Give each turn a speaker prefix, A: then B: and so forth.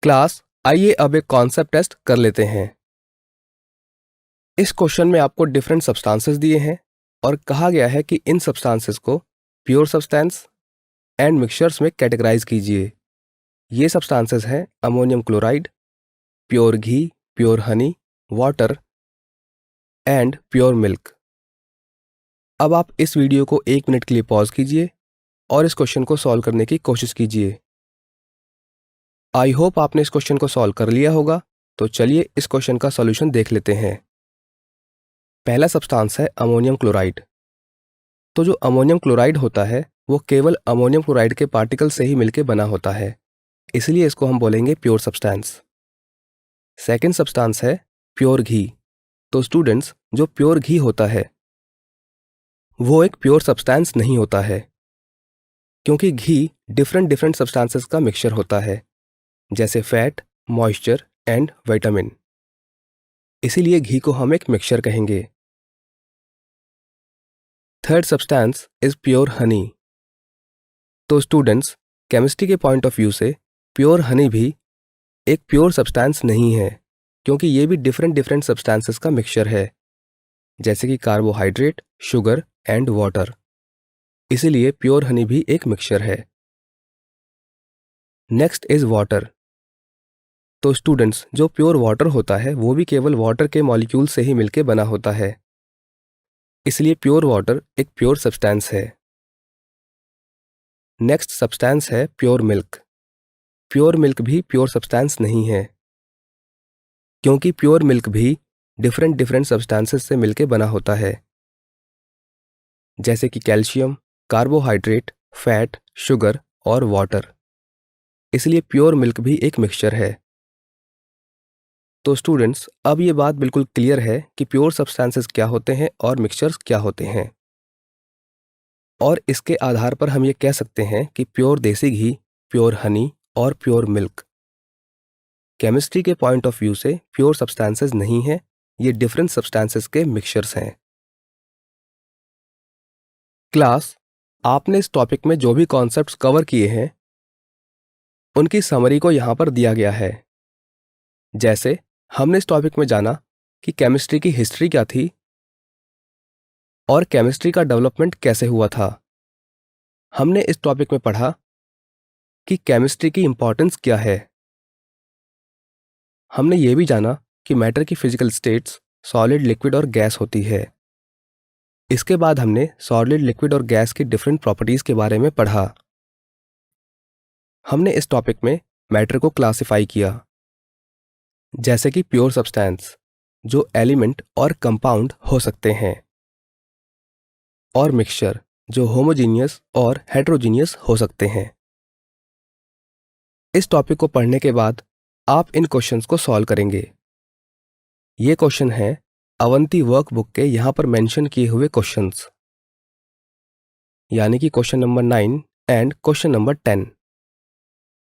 A: Class, आइए अब एक कॉन्सेप्ट टेस्ट कर लेते हैं। इस क्वेश्चन में आपको डिफरेंट सब्सटेंसेस दिए हैं और कहा गया है कि इन सब्सटेंसेस को प्योर सब्सटेंस एंड मिक्सचर्स में कैटेगराइज कीजिए। ये सब्सटेंसेस हैं ammonium chloride, pure ghee, pure Honey, water and pure milk. अब आप इस वीडियो को 1 मिनट के लिए पॉज कीजिए और इस क्वेश्चन को सॉल्व करने की कोशिश कीजिए। आई होप आपने इस क्वेश्चन को सॉल्व कर लिया होगा, तो चलिए इस क्वेश्चन का सॉल्यूशन देख लेते हैं। पहला सब्सटेंस है अमोनियम क्लोराइड। तो जो अमोनियम क्लोराइड होता है वो केवल अमोनियम क्लोराइड के पार्टिकल से ही मिलकर बना होता है, इसलिए इसको हम बोलेंगे प्योर सब्सटेंस। सेकेंड सब्सटेंस है प्योर घी। तो स्टूडेंट्स, जो प्योर घी होता है वो एक प्योर सब्सटेंस नहीं होता है, क्योंकि घी डिफरेंट डिफरेंट सब्सटेंसेस का मिक्सचर होता है, जैसे फैट, मॉइस्चर एंड विटामिन। इसीलिए घी को हम एक मिक्सचर कहेंगे। Third substance is pure Honey. तो स्टूडेंट्स, केमिस्ट्री के पॉइंट ऑफ व्यू से प्योर हनी भी एक प्योर सब्सटेंस नहीं है, क्योंकि ये भी डिफरेंट डिफरेंट सब्सटेंसेस का मिक्सचर है, जैसे कि कार्बोहाइड्रेट, शुगर एंड वाटर। इसीलिए प्योर हनी भी एक मिक्सचर है। Next is water. तो स्टूडेंट्स, जो प्योर वाटर होता है वो भी केवल वाटर के मॉलिक्यूल से ही मिलकर बना होता है, इसलिए प्योर वाटर एक प्योर सब्सटेंस है। नेक्स्ट सब्सटेंस है प्योर मिल्क। प्योर मिल्क भी प्योर सब्सटेंस नहीं है, क्योंकि प्योर मिल्क भी डिफरेंट डिफरेंट सब्सटेंसेस से मिलकर बना होता है, जैसे कि कैल्शियम, कार्बोहाइड्रेट, फैट, शुगर और वाटर। इसलिए प्योर मिल्क भी एक मिक्सचर है। तो स्टूडेंट्स, अब ये बात बिल्कुल क्लियर है कि प्योर सब्सटेंसेस क्या होते हैं और मिक्सचर्स क्या होते हैं, और इसके आधार पर हम ये कह सकते हैं कि प्योर देसी घी, प्योर हनी और प्योर मिल्क केमिस्ट्री के पॉइंट ऑफ व्यू से प्योर सब्सटेंसेस नहीं है, ये डिफरेंट सब्सटेंसेस के मिक्सचर्स हैं। क्लास, आपने इस टॉपिक में जो भी कॉन्सेप्ट्स कवर किए हैं उनकी समरी को यहाँ पर दिया गया है। जैसे हमने इस टॉपिक में जाना कि केमिस्ट्री की हिस्ट्री क्या थी और केमिस्ट्री का डेवलपमेंट कैसे हुआ था। हमने इस टॉपिक में पढ़ा कि केमिस्ट्री की इंपॉर्टेंस क्या है। हमने ये भी जाना कि मैटर की फिजिकल स्टेट्स सॉलिड, लिक्विड और गैस होती है। इसके बाद हमने सॉलिड, लिक्विड और गैस की डिफरेंट प्रॉपर्टीज के बारे में पढ़ा। हमने इस टॉपिक में मैटर को क्लासिफाई किया, जैसे कि प्योर सब्सटेंस जो एलिमेंट और कंपाउंड हो सकते हैं, और मिक्सचर जो होमोजीनियस और हेट्रोजीनियस हो सकते हैं। इस टॉपिक को पढ़ने के बाद आप इन क्वेश्चंस को सॉल्व करेंगे। ये क्वेश्चन है अवंती वर्कबुक के यहाँ पर मेंशन किए हुए क्वेश्चंस, यानी कि question number 9 and question number 10।